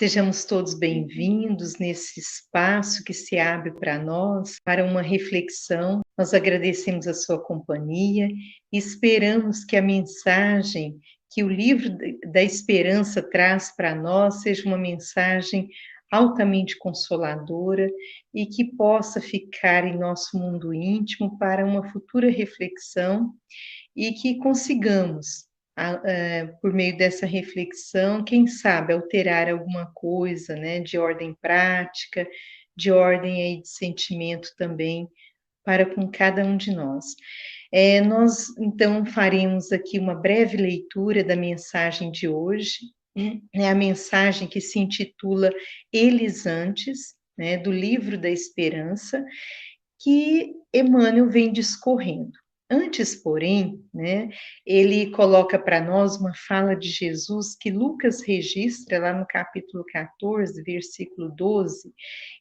Sejamos todos bem-vindos nesse espaço que se abre para nós, para uma reflexão. Nós agradecemos a sua companhia e esperamos que a mensagem que o livro da esperança traz para nós seja uma mensagem altamente consoladora e que possa ficar em nosso mundo íntimo para uma futura reflexão e que consigamos por meio dessa reflexão, quem sabe alterar alguma coisa, né, de ordem prática, de ordem aí de sentimento também, para com cada um de nós. Nós, então, faremos aqui uma breve leitura da mensagem de hoje, é a mensagem que se intitula Eles Antes, né, do Livro da Esperança, que Emmanuel vem discorrendo. Antes, porém, né, ele coloca para nós uma fala de Jesus que Lucas registra lá no capítulo 14, versículo 12,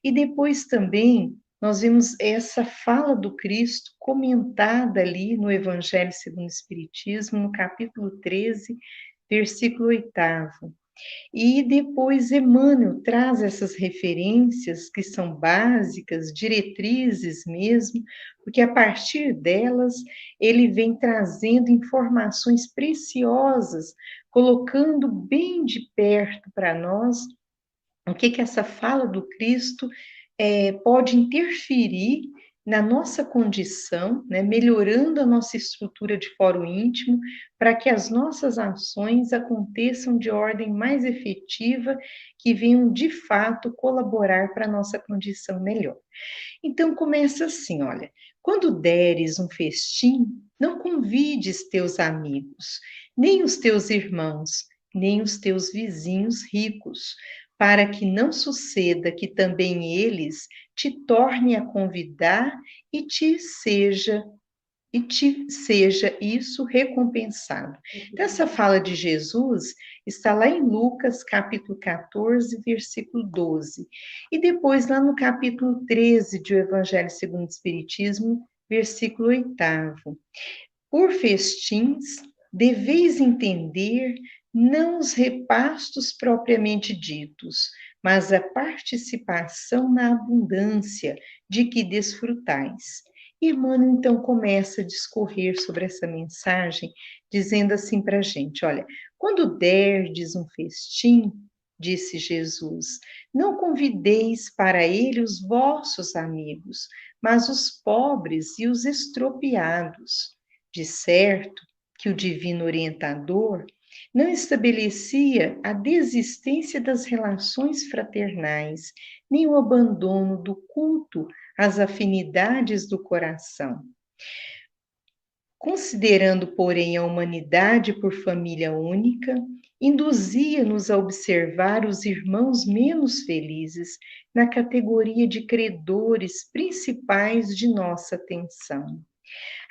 e depois também nós vemos essa fala do Cristo comentada ali no Evangelho segundo o Espiritismo, no capítulo 13, versículo 8. E depois Emmanuel traz essas referências que são básicas, diretrizes mesmo, porque a partir delas ele vem trazendo informações preciosas, colocando bem de perto para nós o que essa fala do Cristo pode interferir na nossa condição, né, melhorando a nossa estrutura de foro íntimo, para que as nossas ações aconteçam de ordem mais efetiva, que venham de fato colaborar para a nossa condição melhor. Então começa assim, olha, quando deres um festim, não convides teus amigos, nem os teus irmãos, nem os teus vizinhos ricos, para que não suceda que também eles te tornem a convidar e te seja isso recompensado. Então, essa fala de Jesus está lá em Lucas, capítulo 14, versículo 12. E depois, lá no capítulo 13 de O Evangelho segundo o Espiritismo, versículo 8. Por festins, deveis entender não os repastos propriamente ditos, mas a participação na abundância de que desfrutais. E Emmanuel, então, começa a discorrer sobre essa mensagem, dizendo assim para a gente, olha, quando derdes um festim, disse Jesus, não convideis para ele os vossos amigos, mas os pobres e os estropiados. De certo que o divino orientador não estabelecia a desistência das relações fraternais, nem o abandono do culto às afinidades do coração. Considerando, porém, a humanidade por família única, induzia-nos a observar os irmãos menos felizes na categoria de credores principais de nossa atenção.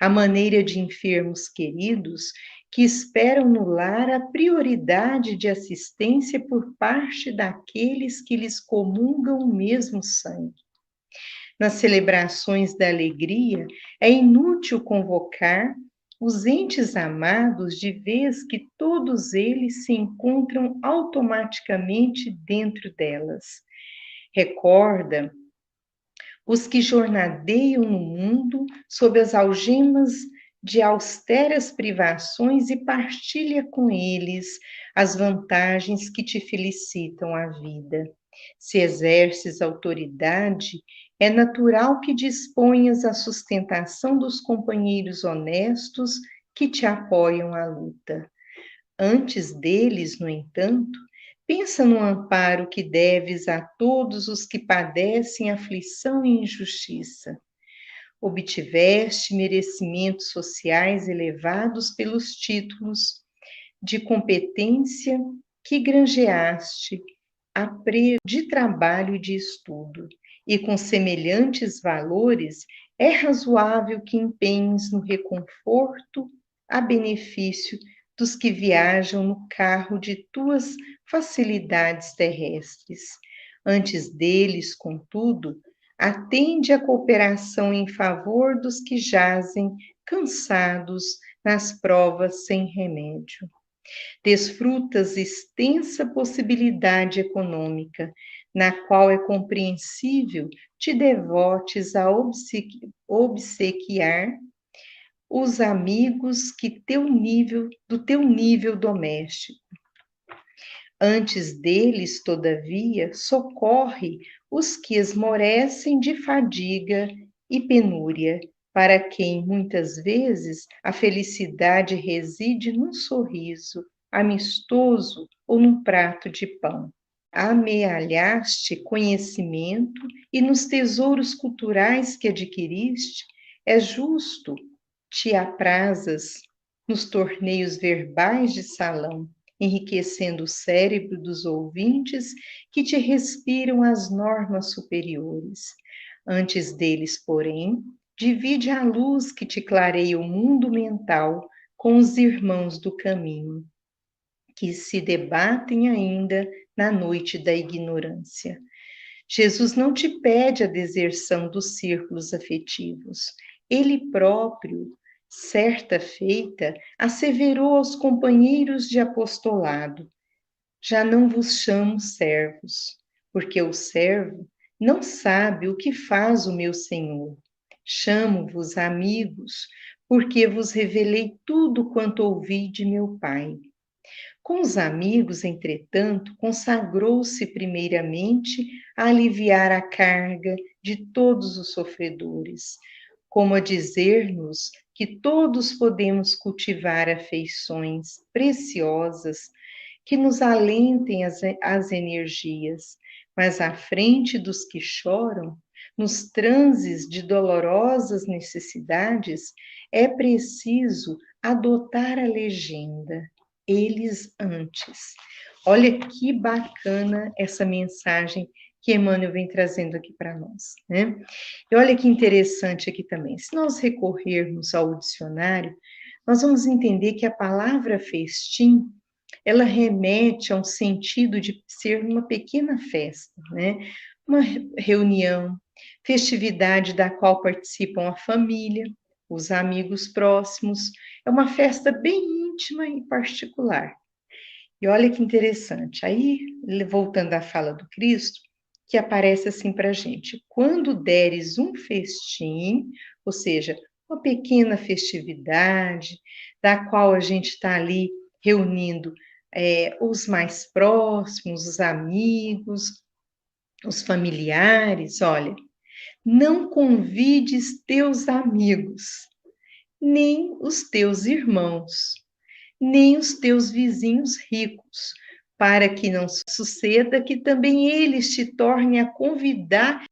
A maneira de enfermos queridos que esperam no lar a prioridade de assistência por parte daqueles que lhes comungam o mesmo sangue. Nas celebrações da alegria, é inútil convocar os entes amados, de vez que todos eles se encontram automaticamente dentro delas. Recorda os que jornadeiam no mundo sob as algemas de austeras privações e partilha com eles as vantagens que te felicitam a vida. Se exerces autoridade, é natural que disponhas a sustentação dos companheiros honestos que te apoiam à luta. Antes deles, no entanto, pensa no amparo que deves a todos os que padecem aflição e injustiça. Obtiveste merecimentos sociais elevados pelos títulos de competência que granjeaste a preço de trabalho e de estudo, e com semelhantes valores é razoável que empenhes no reconforto a benefício dos que viajam no carro de tuas facilidades terrestres. Antes deles, contudo, atende à cooperação em favor dos que jazem cansados nas provas sem remédio. Desfrutas extensa possibilidade econômica, na qual é compreensível te devotes a obsequiar os amigos que do teu nível doméstico. Antes deles, todavia, socorre os que esmorecem de fadiga e penúria, para quem muitas vezes a felicidade reside num sorriso amistoso ou num prato de pão. Amealhaste conhecimento e nos tesouros culturais que adquiriste, é justo te aprazas nos torneios verbais de salão, enriquecendo o cérebro dos ouvintes que te respiram as normas superiores. Antes deles, porém, divide a luz que te clareia o mundo mental com os irmãos do caminho, que se debatem ainda na noite da ignorância. Jesus não te pede a deserção dos círculos afetivos. Ele próprio, certa feita, asseverou aos companheiros de apostolado: já não vos chamo servos, porque o servo não sabe o que faz o meu Senhor. Chamo-vos amigos, porque vos revelei tudo quanto ouvi de meu Pai. Com os amigos, entretanto, consagrou-se primeiramente a aliviar a carga de todos os sofredores, como a dizer-nos que todos podemos cultivar afeições preciosas que nos alentem as energias, mas à frente dos que choram, nos transes de dolorosas necessidades, é preciso adotar a legenda: eles antes. Olha que bacana essa mensagem que Emmanuel vem trazendo aqui para nós, né? E olha que interessante aqui também. Se nós recorrermos ao dicionário, nós vamos entender que a palavra festim, ela remete a um sentido de ser uma pequena festa, né? Uma reunião, festividade da qual participam a família, os amigos próximos. É uma festa bem íntima e particular. E olha que interessante. Aí, voltando à fala do Cristo, que aparece assim para a gente: quando deres um festim, ou seja, uma pequena festividade, da qual a gente está ali reunindo os mais próximos, os amigos, os familiares, olha, não convides teus amigos, nem os teus irmãos, nem os teus vizinhos ricos, para que não suceda que também eles te tornem a convidar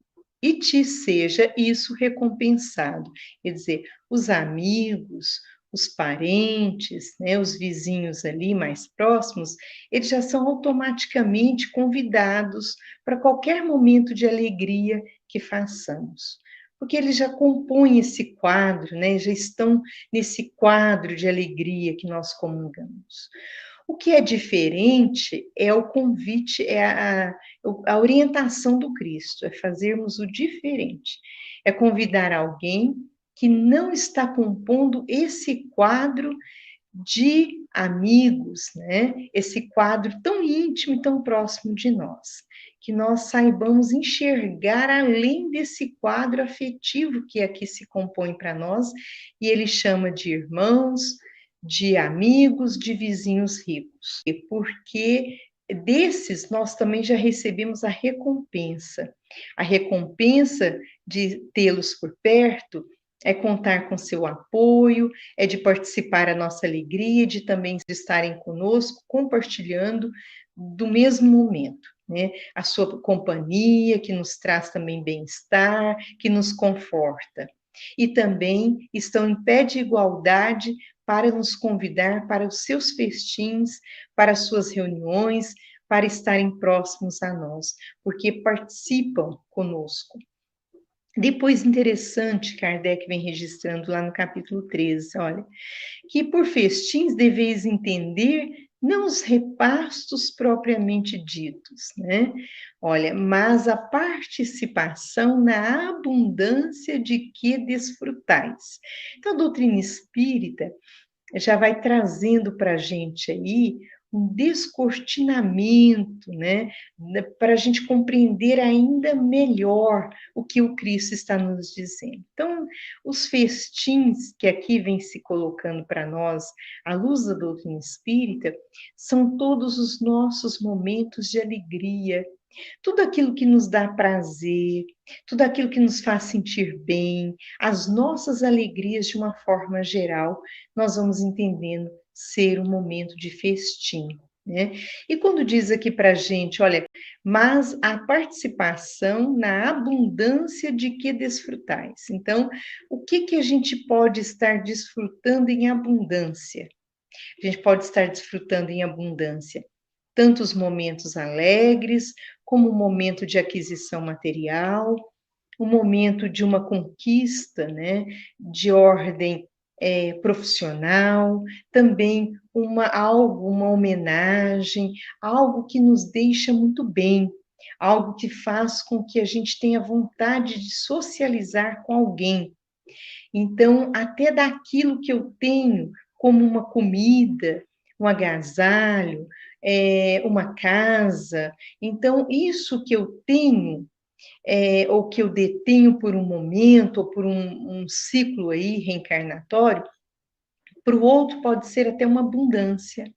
e te seja isso recompensado. Quer dizer, os amigos, os parentes, né, os vizinhos ali mais próximos, eles já são automaticamente convidados para qualquer momento de alegria que façamos. Porque eles já compõem esse quadro, né, já estão nesse quadro de alegria que nós comungamos. O que é diferente é o convite, é a orientação do Cristo, é fazermos o diferente, é convidar alguém que não está compondo esse quadro de amigos, né? Esse quadro tão íntimo e tão próximo de nós, que nós saibamos enxergar além desse quadro afetivo que aqui se compõe para nós, e ele chama de irmãos, de amigos, de vizinhos ricos, e porque desses nós também já recebemos a recompensa de tê-los por perto é contar com seu apoio, é de participar a nossa alegria, de também estarem conosco, compartilhando do mesmo momento, né? A sua companhia, que nos traz também bem-estar, que nos conforta. E também estão em pé de igualdade para nos convidar para os seus festins, para as suas reuniões, para estarem próximos a nós, porque participam conosco. Depois, interessante, Kardec vem registrando lá no capítulo 13, olha, que por festins deveis entender não os repastos propriamente ditos, né? Olha, mas a participação na abundância de que desfrutais. Então, a doutrina espírita, já vai trazendo para a gente aí um descortinamento, né, para a gente compreender ainda melhor o que o Cristo está nos dizendo. Então, os festins que aqui vem se colocando para nós, à luz da doutrina espírita, são todos os nossos momentos de alegria, tudo aquilo que nos dá prazer, tudo aquilo que nos faz sentir bem, as nossas alegrias de uma forma geral, nós vamos entendendo ser um momento de festim, né? E quando diz aqui para a gente, olha, mas a participação na abundância de que desfrutais. Então, o que que a gente pode estar desfrutando em abundância? A gente pode estar desfrutando em abundância tanto os momentos alegres, como o momento de aquisição material, o momento de uma conquista, né, de ordem profissional, também uma homenagem, algo que nos deixa muito bem, algo que faz com que a gente tenha vontade de socializar com alguém. Então, até daquilo que eu tenho, como uma comida, um agasalho, uma casa. Então, isso que eu tenho, ou que eu detenho por um momento, ou por um ciclo aí reencarnatório, para o outro pode ser até uma abundância,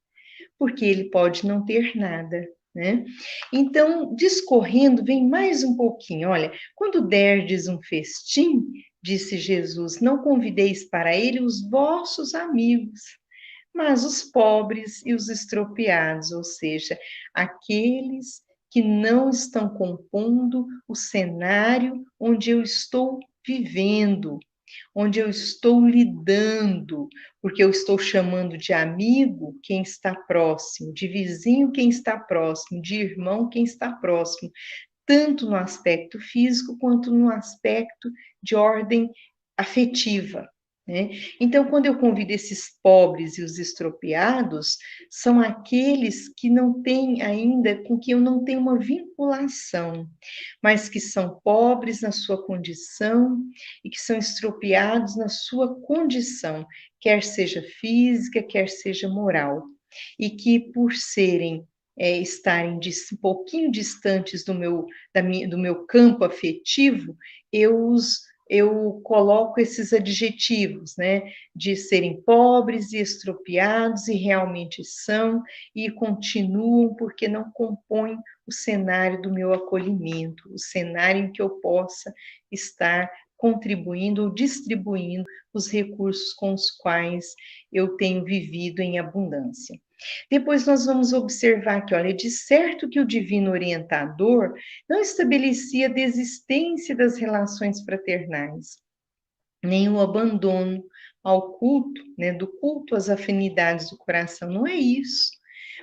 porque ele pode não ter nada, né? Então, discorrendo, vem mais um pouquinho. Olha, quando derdes um festim, disse Jesus, não convideis para ele os vossos amigos, mas os pobres e os estropiados, ou seja, aqueles que não estão compondo o cenário onde eu estou vivendo, onde eu estou lidando, porque eu estou chamando de amigo quem está próximo, de vizinho quem está próximo, de irmão quem está próximo, tanto no aspecto físico quanto no aspecto de ordem afetiva, né? Então, quando eu convido esses pobres e os estropiados, são aqueles que não têm ainda, com que eu não tenho uma vinculação, mas que são pobres na sua condição e que são estropiados na sua condição, quer seja física, quer seja moral, e que por serem estarem um pouquinho distantes do meu campo afetivo, eu coloco esses adjetivos, né, de serem pobres e estropiados, e realmente são, e continuam porque não compõem o cenário do meu acolhimento, o cenário em que eu possa estar contribuindo ou distribuindo os recursos com os quais eu tenho vivido em abundância. Depois nós vamos observar que, olha, de certo que o divino orientador não estabelecia a desistência das relações fraternais, nem o abandono ao culto, né, do culto às afinidades do coração. Não é isso.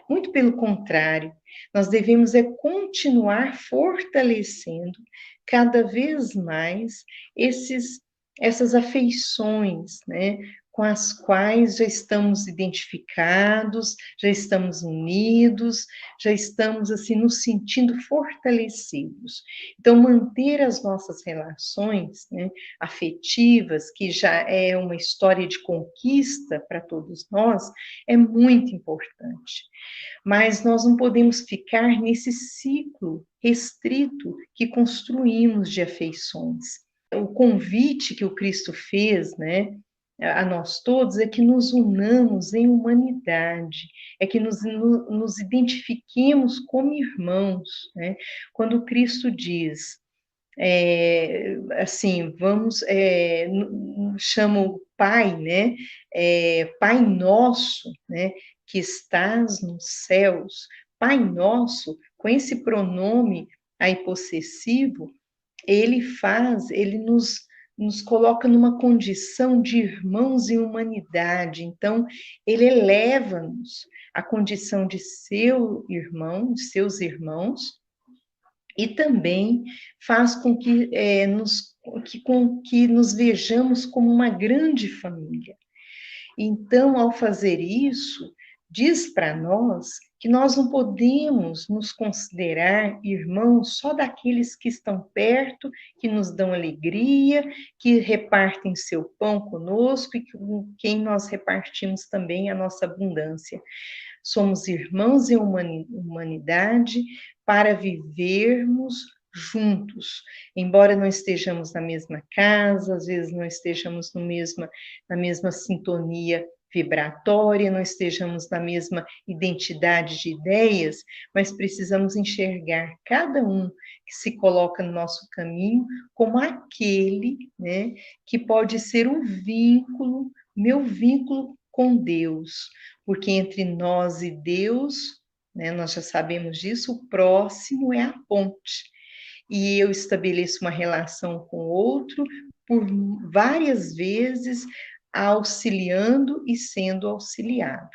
Muito pelo contrário, nós devemos continuar fortalecendo cada vez mais essas afeições, né, com as quais já estamos identificados, já estamos unidos, já estamos assim nos sentindo fortalecidos. Então, manter as nossas relações, né, afetivas, que já é uma história de conquista para todos nós, é muito importante. Mas nós não podemos ficar nesse ciclo restrito que construímos de afeições. O convite que o Cristo fez, né, a nós todos, é que nos unamos em humanidade, é que nos identifiquemos como irmãos, né? Quando Cristo diz, assim, chama o Pai, né? Pai nosso, né? Que estás nos céus, Pai nosso, com esse pronome aí possessivo, ele nos coloca numa condição de irmãos em humanidade. Então, ele eleva-nos à condição de seu irmão, de seus irmãos, e também faz com que nos vejamos como uma grande família. Então, ao fazer isso, diz para nós que nós não podemos nos considerar irmãos só daqueles que estão perto, que nos dão alegria, que repartem seu pão conosco e com quem nós repartimos também a nossa abundância. Somos irmãos em humanidade para vivermos juntos, embora não estejamos na mesma casa, às vezes não estejamos na mesma sintonia vibratória, não estejamos na mesma identidade de ideias, mas precisamos enxergar cada um que se coloca no nosso caminho como aquele, né, que pode ser um vínculo, meu vínculo com Deus, porque entre nós e Deus, né, nós já sabemos disso, o próximo é a ponte. E eu estabeleço uma relação com o outro por várias vezes, auxiliando e sendo auxiliado.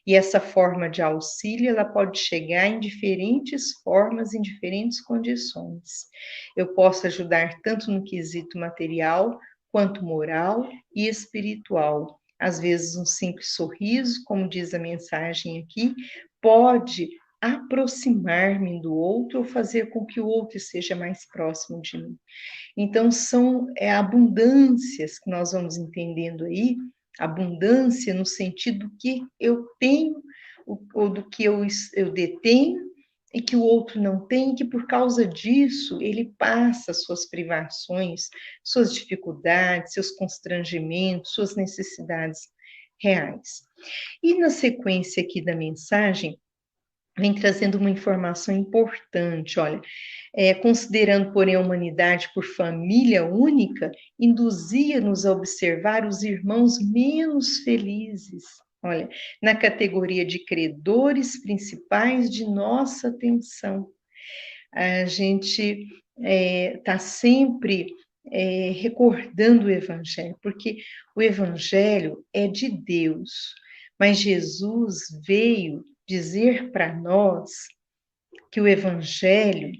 E essa forma de auxílio, ela pode chegar em diferentes formas, em diferentes condições. Eu posso ajudar tanto no quesito material, quanto moral e espiritual. Às vezes, um simples sorriso, como diz a mensagem aqui, pode aproximar-me do outro ou fazer com que o outro seja mais próximo de mim. Então, são abundâncias que nós vamos entendendo aí, abundância no sentido que eu tenho, ou do que eu detenho, e que o outro não tem, que por causa disso ele passa suas privações, suas dificuldades, seus constrangimentos, suas necessidades reais. E na sequência aqui da mensagem, vem trazendo uma informação importante, olha, considerando, porém, a humanidade por família única, induzia-nos a observar os irmãos menos felizes, olha, na categoria de credores principais de nossa atenção. A gente está sempre recordando o Evangelho, porque o Evangelho é de Deus, mas Jesus veio dizer para nós que o Evangelho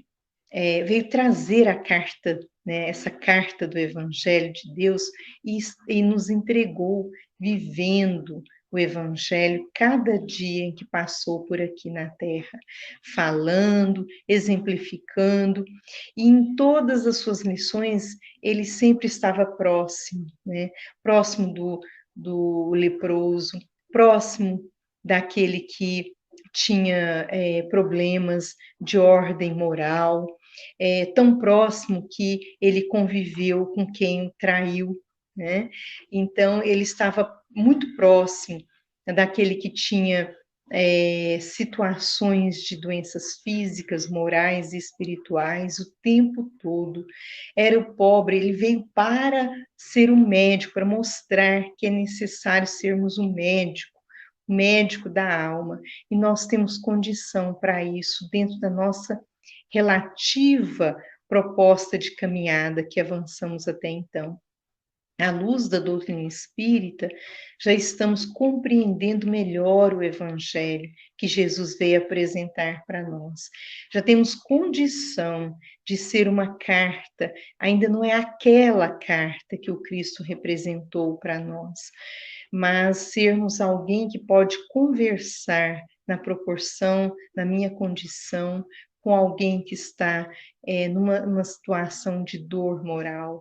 veio trazer a carta, né, essa carta do Evangelho de Deus e nos entregou vivendo o Evangelho cada dia em que passou por aqui na Terra, falando, exemplificando, e em todas as suas lições ele sempre estava próximo, né, próximo do leproso, próximo daquele que tinha problemas de ordem moral, tão próximo que ele conviveu com quem o traiu, né? Então, ele estava muito próximo daquele que tinha situações de doenças físicas, morais e espirituais o tempo todo. Era o pobre, ele veio para ser um médico, para mostrar que é necessário sermos um médico da alma, e nós temos condição para isso dentro da nossa relativa proposta de caminhada que avançamos até então. À luz da doutrina espírita, já estamos compreendendo melhor o Evangelho que Jesus veio apresentar para nós. Já temos condição de ser uma carta, ainda não é aquela carta que o Cristo representou para nós, mas sermos alguém que pode conversar na proporção, na minha condição, com alguém que está numa situação de dor moral,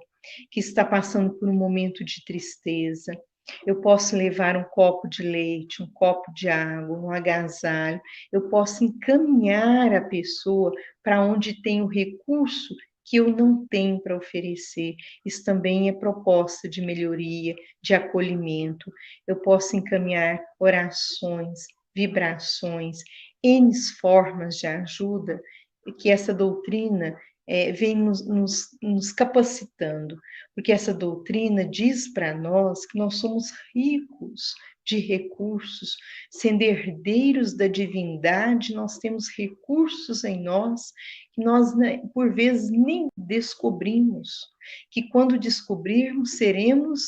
que está passando por um momento de tristeza. Eu posso levar um copo de leite, um copo de água, um agasalho, eu posso encaminhar a pessoa para onde tem o recurso que eu não tenho para oferecer. Isso também é proposta de melhoria, de acolhimento. Eu posso encaminhar orações, vibrações, N formas de ajuda, que essa doutrina vem nos capacitando, porque essa doutrina diz para nós que nós somos ricos de recursos, sendo herdeiros da divindade, nós temos recursos em nós que nós, né, por vezes, nem descobrimos, que quando descobrirmos, seremos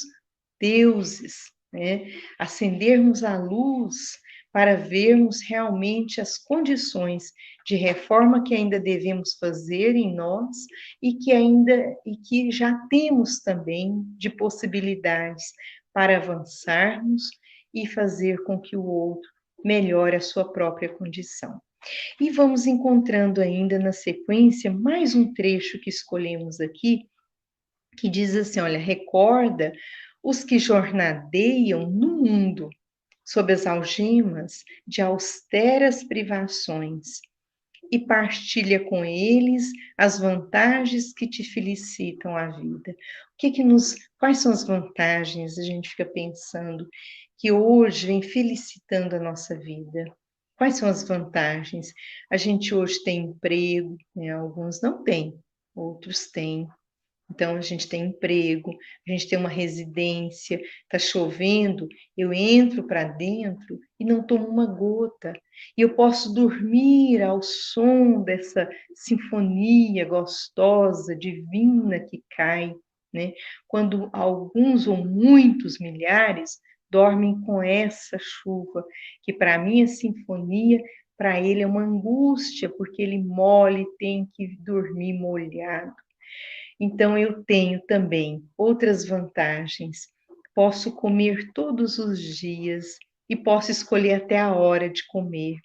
deuses, né? Acendermos a luz para vermos realmente as condições de reforma que ainda devemos fazer em nós e que já temos também de possibilidades para avançarmos e fazer com que o outro melhore a sua própria condição. E vamos encontrando ainda na sequência mais um trecho que escolhemos aqui, que diz assim: olha, recorda os que jornadeiam no mundo, sob as algemas de austeras privações, e partilha com eles as vantagens que te felicitam a vida. Quais são as vantagens? A gente fica pensando que hoje vem felicitando a nossa vida. Quais são as vantagens? A gente hoje tem emprego, né? Alguns não têm, outros têm. Então, a gente tem emprego, a gente tem uma residência, está chovendo, eu entro para dentro e não tomo uma gota. E eu posso dormir ao som dessa sinfonia gostosa, divina que cai, né? Quando alguns ou muitos milhares dormem com essa chuva, que para mim é sinfonia, para ele é uma angústia, porque ele mole, tem que dormir molhado. Então, eu tenho também outras vantagens. Posso comer todos os dias e posso escolher até a hora de comer.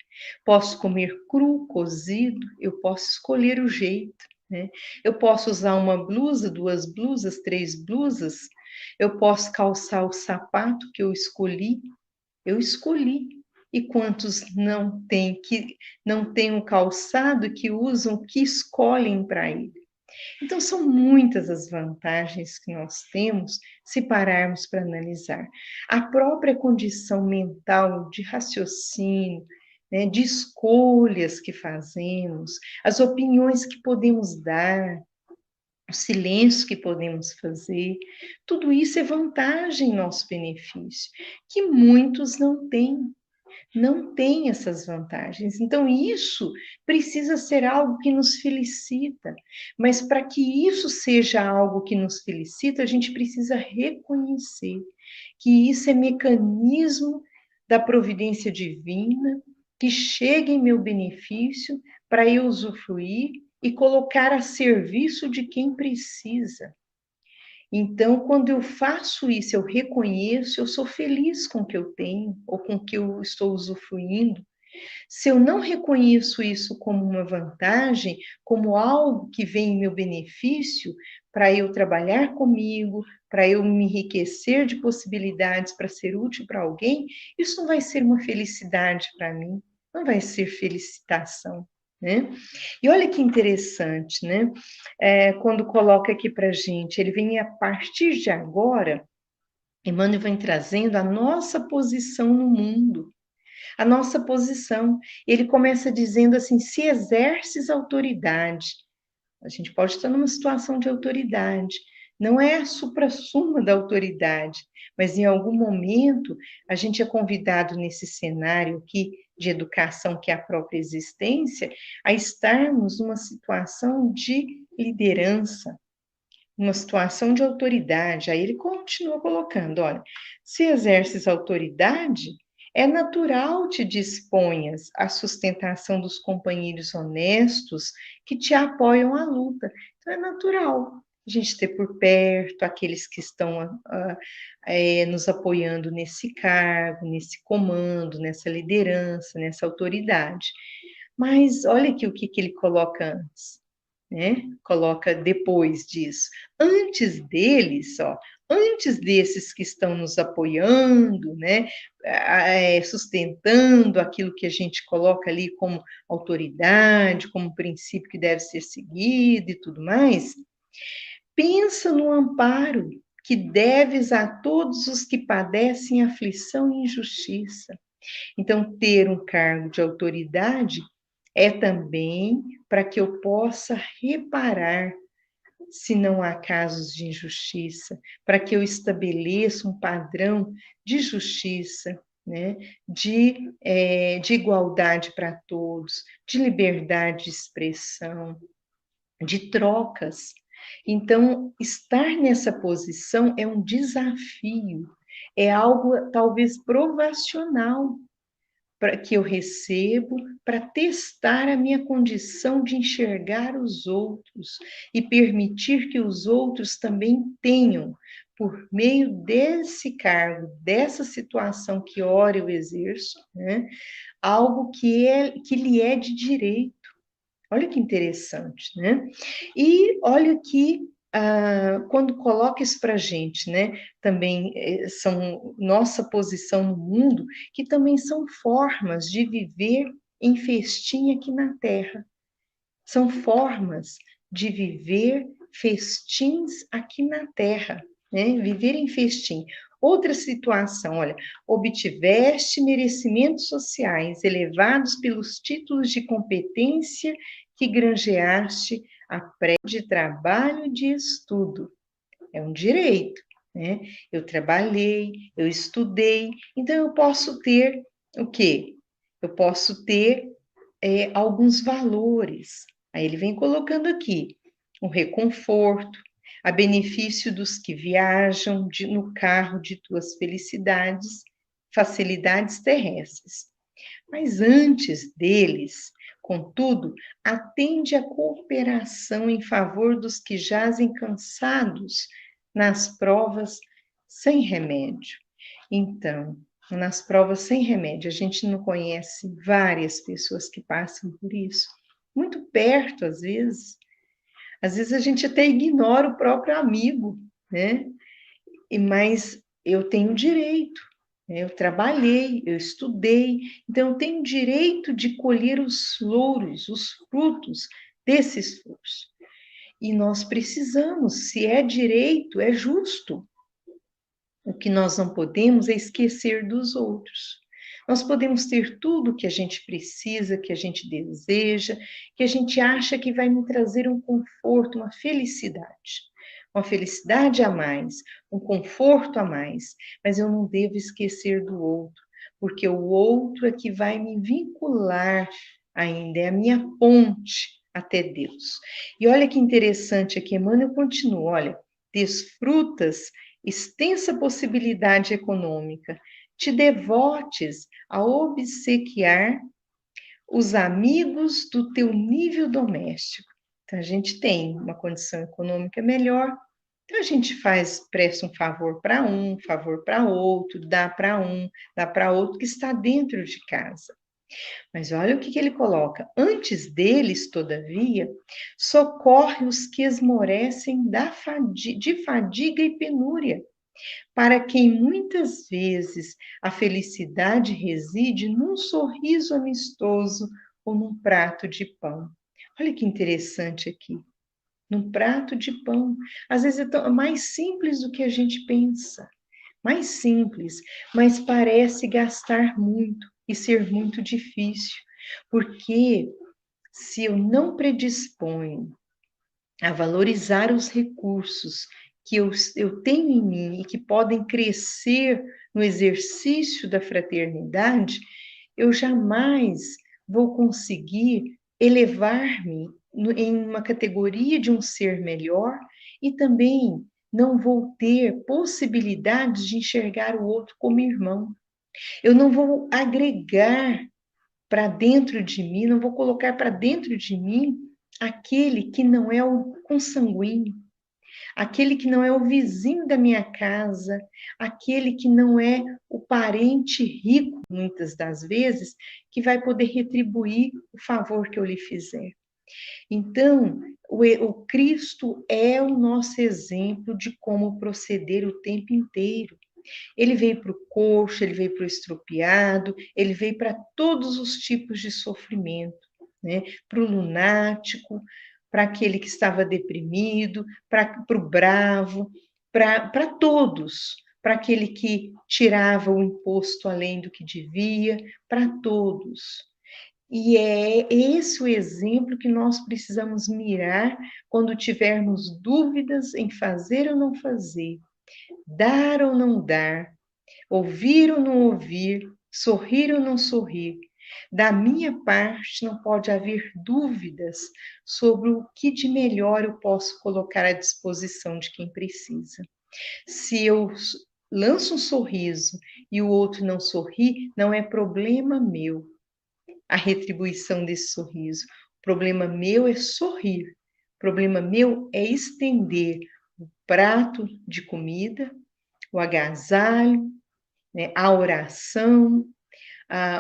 Posso comer cru, cozido, eu posso escolher o jeito, né? Eu posso usar uma blusa, 2 blusas, 3 blusas. Eu posso calçar o sapato que eu escolhi. Eu escolhi. E quantos não têm o calçado, que usam, que escolhem para ele? Então, são muitas as vantagens que nós temos se pararmos para analisar. A própria condição mental de raciocínio, né, de escolhas que fazemos, as opiniões que podemos dar, o silêncio que podemos fazer, tudo isso é vantagem em nosso benefício, que muitos não tem essas vantagens. Então, isso precisa ser algo que nos felicita. Mas para que isso seja algo que nos felicita, a gente precisa reconhecer que isso é mecanismo da providência divina, que chega em meu benefício para eu usufruir e colocar a serviço de quem precisa. Então, quando eu faço isso, eu reconheço, eu sou feliz com o que eu tenho ou com o que eu estou usufruindo. Se eu não reconheço isso como uma vantagem, como algo que vem em meu benefício, para eu trabalhar comigo, para eu me enriquecer de possibilidades para ser útil para alguém, isso não vai ser uma felicidade para mim, não vai ser felicitação. Né? E olha que interessante, né? Quando coloca aqui para a gente, ele vem a partir de agora, Emmanuel vem trazendo a nossa posição no mundo, a nossa posição. Ele começa dizendo assim: se exerces autoridade, a gente pode estar numa situação de autoridade, não é a suprassumo da autoridade, mas em algum momento a gente é convidado nesse cenário aqui de educação, que é a própria existência, a estarmos numa situação de liderança, uma situação de autoridade. Aí ele continua colocando: olha, se exerces autoridade, é natural te disponhas à sustentação dos companheiros honestos que te apoiam à luta. Então, é natural a gente ter por perto aqueles que estão nos apoiando nesse cargo, nesse comando, nessa liderança, nessa autoridade. Mas olha aqui o que ele coloca antes, né? Coloca depois disso. Antes deles, antes desses que estão nos apoiando, né? Sustentando aquilo que a gente coloca ali como autoridade, como princípio que deve ser seguido e tudo mais, pensa no amparo que deves a todos os que padecem aflição e injustiça. Então, ter um cargo de autoridade é também para que eu possa reparar se não há casos de injustiça, para que eu estabeleça um padrão de justiça, né, de igualdade para todos, de liberdade de expressão, de trocas. Então, estar nessa posição é um desafio, é algo talvez provacional, para que eu recebo para testar a minha condição de enxergar os outros e permitir que os outros também tenham por meio desse cargo, dessa situação que ora eu exerço, né, algo que lhe é de direito. Olha que interessante, né? E olha que quando coloca isso para a gente, né? Também são nossa posição no mundo, que também são formas de viver em festim aqui na Terra. São formas de viver festins aqui na Terra, né? Viver em festim. Outra situação, olha, obtiveste merecimentos sociais elevados pelos títulos de competência que granjeaste a pré de trabalho e de estudo. É um direito, né? Eu trabalhei, eu estudei, então eu posso ter o quê? Eu posso ter alguns valores. Aí ele vem colocando aqui o reconforto, a benefício dos que viajam no carro de tuas felicidades, facilidades terrestres. Mas antes deles, contudo, atende a cooperação em favor dos que jazem cansados nas provas sem remédio. Então, nas provas sem remédio, a gente não conhece várias pessoas que passam por isso, muito perto às vezes. Às vezes a gente até ignora o próprio amigo, né? Mas eu tenho direito, né? Eu trabalhei, eu estudei, então eu tenho direito de colher os louros, os frutos desse esforço. E nós precisamos, se é direito, é justo. O que nós não podemos é esquecer dos outros. Nós podemos ter tudo o que a gente precisa, que a gente deseja, que a gente acha que vai me trazer um conforto, uma felicidade a mais, um conforto a mais, mas eu não devo esquecer do outro, porque o outro é que vai me vincular ainda, é a minha ponte até Deus. E olha que interessante aqui, Emmanuel continua, olha, desfrutas extensa possibilidade econômica, te devotes a obsequiar os amigos do teu nível doméstico. Então, a gente tem uma condição econômica melhor, então a gente presta um favor para outro, dá para um, dá para outro que está dentro de casa. Mas olha o que ele coloca. Antes deles, todavia, socorre os que esmorecem de fadiga e penúria, para quem muitas vezes a felicidade reside num sorriso amistoso ou num prato de pão. Olha que interessante aqui. Num prato de pão. Às vezes é mais simples do que a gente pensa. Mais simples, mas parece gastar muito e ser muito difícil. Porque se eu não predisponho a valorizar os recursos que eu tenho em mim e que podem crescer no exercício da fraternidade, eu jamais vou conseguir elevar-me em uma categoria de um ser melhor e também não vou ter possibilidades de enxergar o outro como irmão. Eu não vou agregar para dentro de mim, não vou colocar para dentro de mim aquele que não é o consanguíneo, aquele que não é o vizinho da minha casa, aquele que não é o parente rico, muitas das vezes, que vai poder retribuir o favor que eu lhe fizer. Então, o Cristo é o nosso exemplo de como proceder o tempo inteiro. Ele veio para o coxo, ele veio para o estrupiado, ele veio para todos os tipos de sofrimento, né? Para o lunático, para aquele que estava deprimido, para o bravo, para todos, para aquele que tirava o imposto além do que devia, para todos. E é esse o exemplo que nós precisamos mirar quando tivermos dúvidas em fazer ou não fazer, dar ou não dar, ouvir ou não ouvir, sorrir ou não sorrir. Da minha parte, não pode haver dúvidas sobre o que de melhor eu posso colocar à disposição de quem precisa. Se eu lanço um sorriso e o outro não sorri, não é problema meu a retribuição desse sorriso. O problema meu é sorrir. O problema meu é estender prato de comida, o agasalho, né, a oração,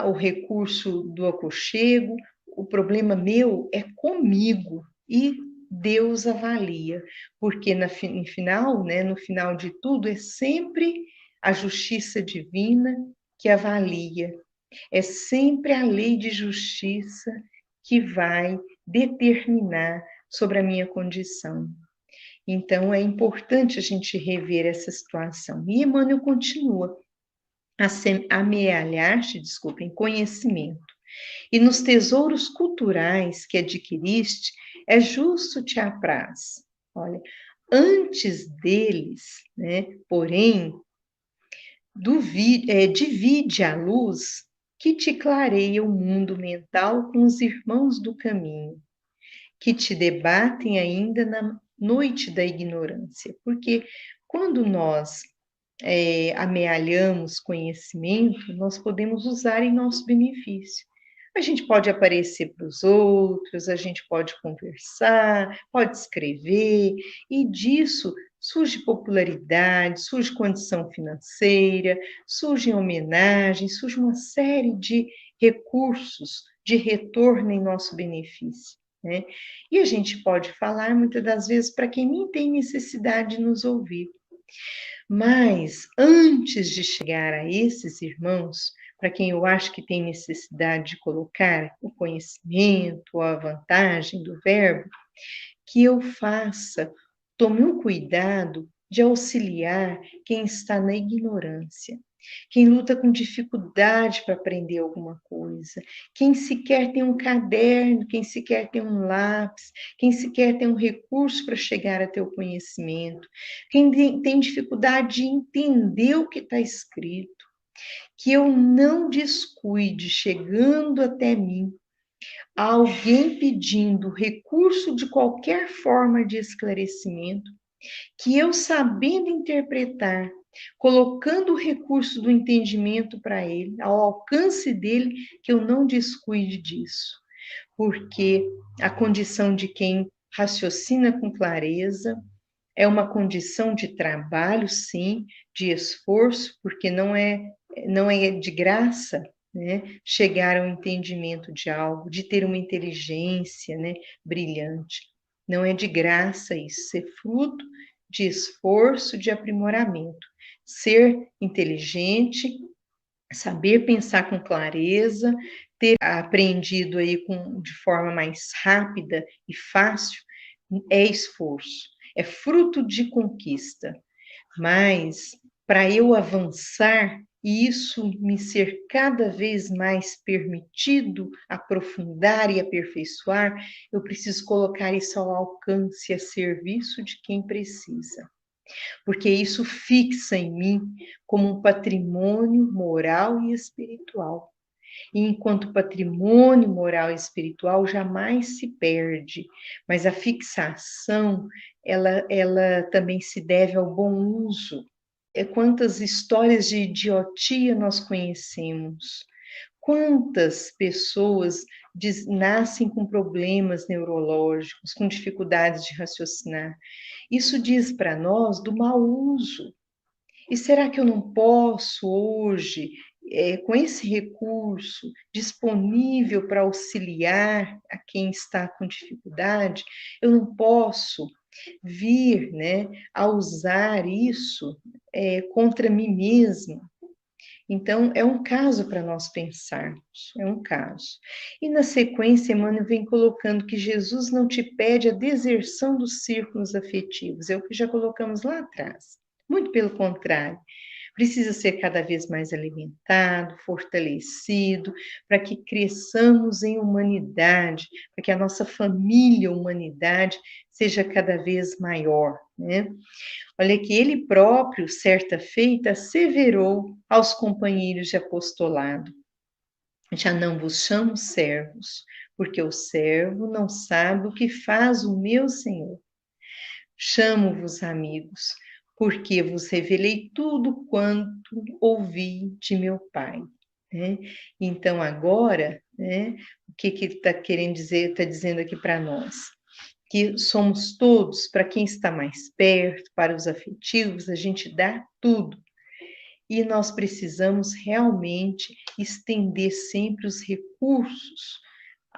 o recurso do aconchego. O problema meu é comigo e Deus avalia, porque no final, né, no final de tudo, é sempre a justiça divina que avalia, é sempre a lei de justiça que vai determinar sobre a minha condição. Então, é importante a gente rever essa situação. E Emmanuel continua: amealhar-te, em conhecimento. E nos tesouros culturais que adquiriste, é justo te apraz. Olha, antes deles, né, porém, divide a luz que te clareia o mundo mental com os irmãos do caminho, que te debatem ainda na noite da ignorância. Porque quando nós amealhamos conhecimento, nós podemos usar em nosso benefício. A gente pode aparecer para os outros, a gente pode conversar, pode escrever, e disso surge popularidade, surge condição financeira, surgem homenagens, surge uma série de recursos de retorno em nosso benefício, né? E a gente pode falar muitas das vezes para quem nem tem necessidade de nos ouvir. Mas antes de chegar a esses irmãos, para quem eu acho que tem necessidade de colocar o conhecimento, a vantagem do verbo, que eu faça, tome um cuidado de auxiliar quem está na ignorância, quem luta com dificuldade para aprender alguma coisa, quem sequer tem um caderno, quem sequer tem um lápis, quem sequer tem um recurso para chegar até o conhecimento, quem tem dificuldade de entender o que está escrito, que eu não descuide, chegando até mim, alguém pedindo recurso de qualquer forma de esclarecimento, que eu, sabendo interpretar, colocando o recurso do entendimento para ele, ao alcance dele, que eu não descuide disso, porque a condição de quem raciocina com clareza é uma condição de trabalho, sim, de esforço, porque não é de graça, né, chegar ao entendimento de algo, de ter uma inteligência, né, brilhante. Não é de graça isso, ser fruto de esforço, de aprimoramento. Ser inteligente, saber pensar com clareza, ter aprendido aí de forma mais rápida e fácil, é esforço, é fruto de conquista. Mas para eu avançar e isso me ser cada vez mais permitido aprofundar e aperfeiçoar, eu preciso colocar isso ao alcance, a serviço de quem precisa. Porque isso fixa em mim como um patrimônio moral e espiritual. E enquanto patrimônio moral e espiritual jamais se perde, mas a fixação, ela também se deve ao bom uso. Quantas histórias de idiotia nós conhecemos, quantas pessoas nascem com problemas neurológicos, com dificuldades de raciocinar. Isso diz para nós do mau uso. E será que eu não posso hoje, com esse recurso disponível para auxiliar a quem está com dificuldade, eu não posso vir, né, a usar isso contra mim mesma? Então, é um caso para nós pensarmos, é um caso. E na sequência, Emmanuel vem colocando que Jesus não te pede a deserção dos círculos afetivos, é o que já colocamos lá atrás. Muito pelo contrário, precisa ser cada vez mais alimentado, fortalecido, para que cresçamos em humanidade, para que a nossa família humanidade seja cada vez maior, né? Olha que ele próprio, certa feita, asseverou aos companheiros de apostolado: já não vos chamo servos, porque o servo não sabe o que faz o meu Senhor. Chamo-vos amigos, porque vos revelei tudo quanto ouvi de meu Pai. Né? Então, agora, né, o que ele está querendo dizer, está dizendo aqui para nós? que somos todos, para quem está mais perto, para os afetivos, a gente dá tudo. E nós precisamos realmente estender sempre os recursos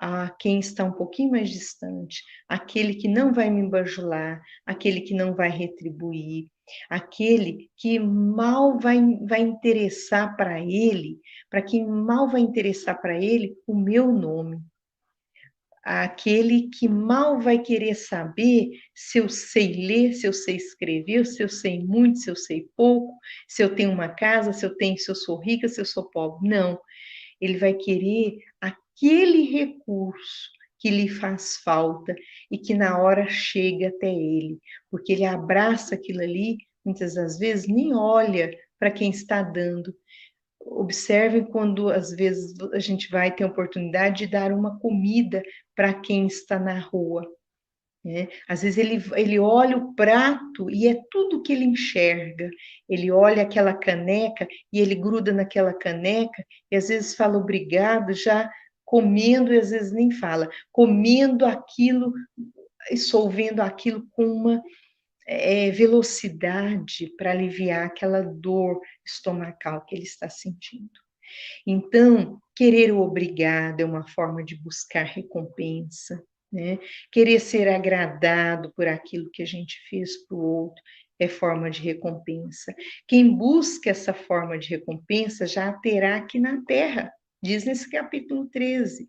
a quem está um pouquinho mais distante, aquele que não vai me bajular, aquele que não vai retribuir, aquele que mal vai interessar para ele, para quem mal vai interessar para ele o meu nome. Aquele que mal vai querer saber se eu sei ler, se eu sei escrever, se eu sei muito, se eu sei pouco, se eu tenho uma casa, se eu sou rica, se eu sou pobre. Não, ele vai querer aquele recurso que lhe faz falta e que na hora chega até ele, porque ele abraça aquilo ali, muitas das vezes nem olha para quem está dando. Observem quando às vezes a gente vai ter a oportunidade de dar uma comida para quem está na rua, né? Às vezes ele olha o prato e é tudo que ele enxerga. Ele olha aquela caneca e ele gruda naquela caneca e às vezes fala obrigado, já comendo e às vezes nem fala, comendo aquilo, solvendo aquilo com uma velocidade para aliviar aquela dor estomacal que ele está sentindo. Então, querer o obrigado é uma forma de buscar recompensa, né? Querer ser agradado por aquilo que a gente fez para o outro é forma de recompensa. Quem busca essa forma de recompensa já a terá aqui na terra, diz nesse capítulo 13,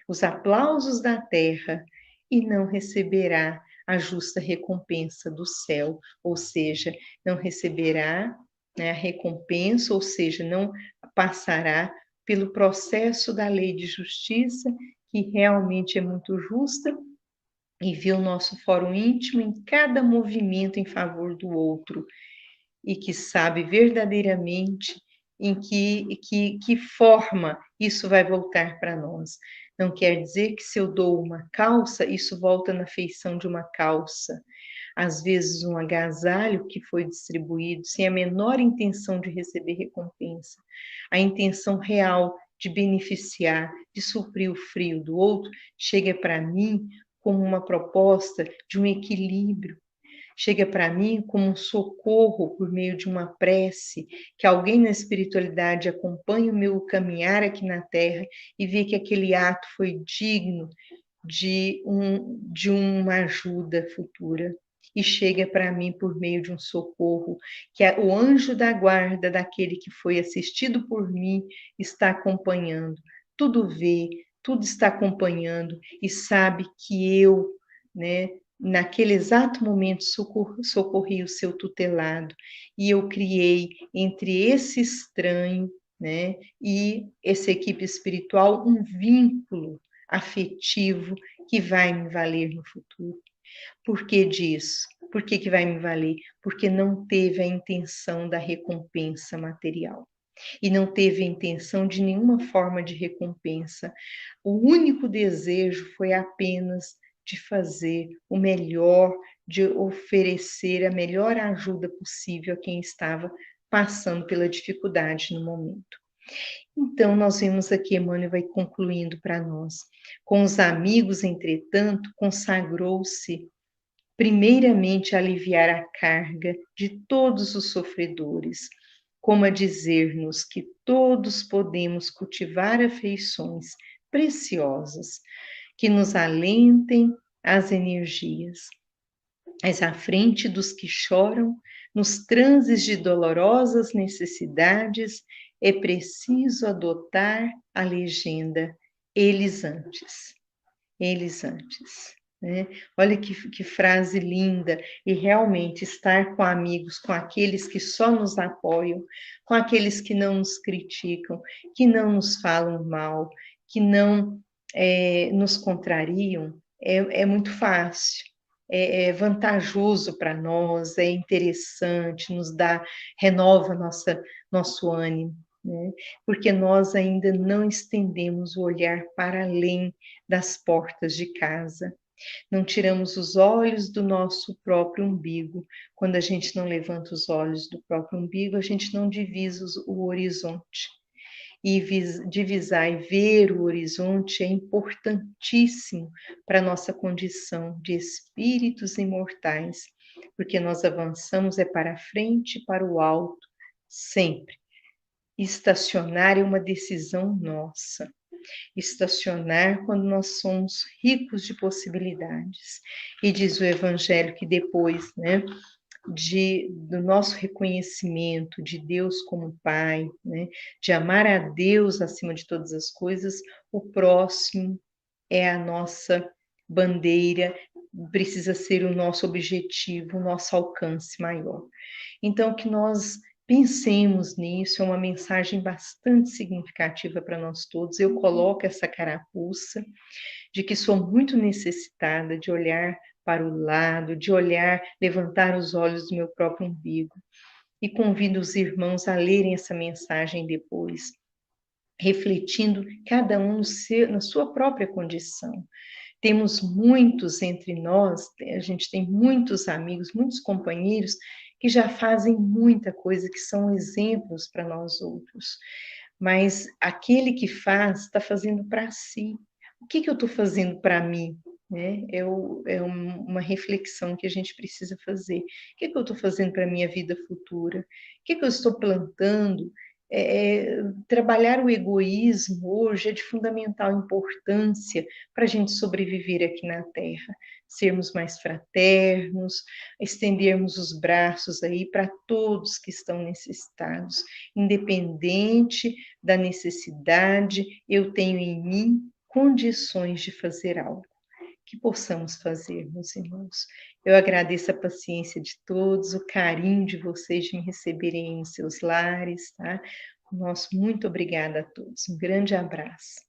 os aplausos da terra, e não receberá a justa recompensa do céu, ou seja, não receberá, né, a recompensa, ou seja, não passará pelo processo da lei de justiça, que realmente é muito justa, e vê o nosso fórum íntimo em cada movimento em favor do outro, e que sabe verdadeiramente em que forma isso vai voltar para nós. Não quer dizer que se eu dou uma calça, isso volta na feição de uma calça. Às vezes um agasalho que foi distribuído sem a menor intenção de receber recompensa. A intenção real de beneficiar, de suprir o frio do outro, chega para mim como uma proposta de um equilíbrio, chega para mim como um socorro por meio de uma prece, que alguém na espiritualidade acompanhe o meu caminhar aqui na Terra e vê que aquele ato foi digno de uma ajuda futura. E chega para mim por meio de um socorro, que o anjo da guarda daquele que foi assistido por mim está acompanhando. Tudo vê, tudo está acompanhando e sabe que eu, né, naquele exato momento socorri o seu tutelado e eu criei entre esse estranho, né, e essa equipe espiritual um vínculo afetivo que vai me valer no futuro. Por que disso? Por que vai me valer? Porque não teve a intenção da recompensa material. E não teve a intenção de nenhuma forma de recompensa. O único desejo foi apenas de fazer o melhor, de oferecer a melhor ajuda possível a quem estava passando pela dificuldade no momento. Então, nós vemos aqui, Emmanuel vai concluindo para nós. Com os amigos, entretanto, consagrou-se primeiramente a aliviar a carga de todos os sofredores, como a dizer-nos que todos podemos cultivar afeições preciosas, que nos alentem as energias. Mas à frente dos que choram, nos transes de dolorosas necessidades, é preciso adotar a legenda eles antes. Eles antes. Né? Olha que frase linda, e realmente estar com amigos, com aqueles que só nos apoiam, com aqueles que não nos criticam, que não nos falam mal, que não nos contrariam, é muito fácil. É vantajoso para nós, é interessante, nos dá, renova nosso ânimo, né? Porque nós ainda não estendemos o olhar para além das portas de casa. Não tiramos os olhos do nosso próprio umbigo. Quando a gente não levanta os olhos do próprio umbigo, a gente não divisa o horizonte. e divisar e ver o horizonte é importantíssimo para a nossa condição de espíritos imortais, porque nós avançamos é para a frente e para o alto, sempre. Estacionar é uma decisão nossa. Estacionar quando nós somos ricos de possibilidades. E diz o Evangelho que depois, né, do nosso reconhecimento de Deus como Pai, né, de amar a Deus acima de todas as coisas, o próximo é a nossa bandeira, precisa ser o nosso objetivo, o nosso alcance maior. Então, que nós pensemos nisso, é uma mensagem bastante significativa para nós todos. Eu coloco essa carapuça de que sou muito necessitada de olhar para o lado, de olhar, levantar os olhos do meu próprio umbigo. E convido os irmãos a lerem essa mensagem depois, refletindo cada um na sua própria condição. Temos muitos entre nós, a gente tem muitos amigos, muitos companheiros que já fazem muita coisa, que são exemplos para nós outros. Mas aquele que faz, está fazendo para si. O que eu estou fazendo para mim? Né? Uma reflexão que a gente precisa fazer. O que eu estou fazendo para a minha vida futura? O que eu estou plantando? Trabalhar o egoísmo hoje é de fundamental importância para a gente sobreviver aqui na Terra, sermos mais fraternos, estendermos os braços aí para todos que estão necessitados, independente da necessidade, eu tenho em mim condições de fazer algo. Que possamos fazer, meus irmãos. Eu agradeço a paciência de todos, o carinho de vocês de me receberem em seus lares, tá? Nosso muito obrigada a todos. Um grande abraço.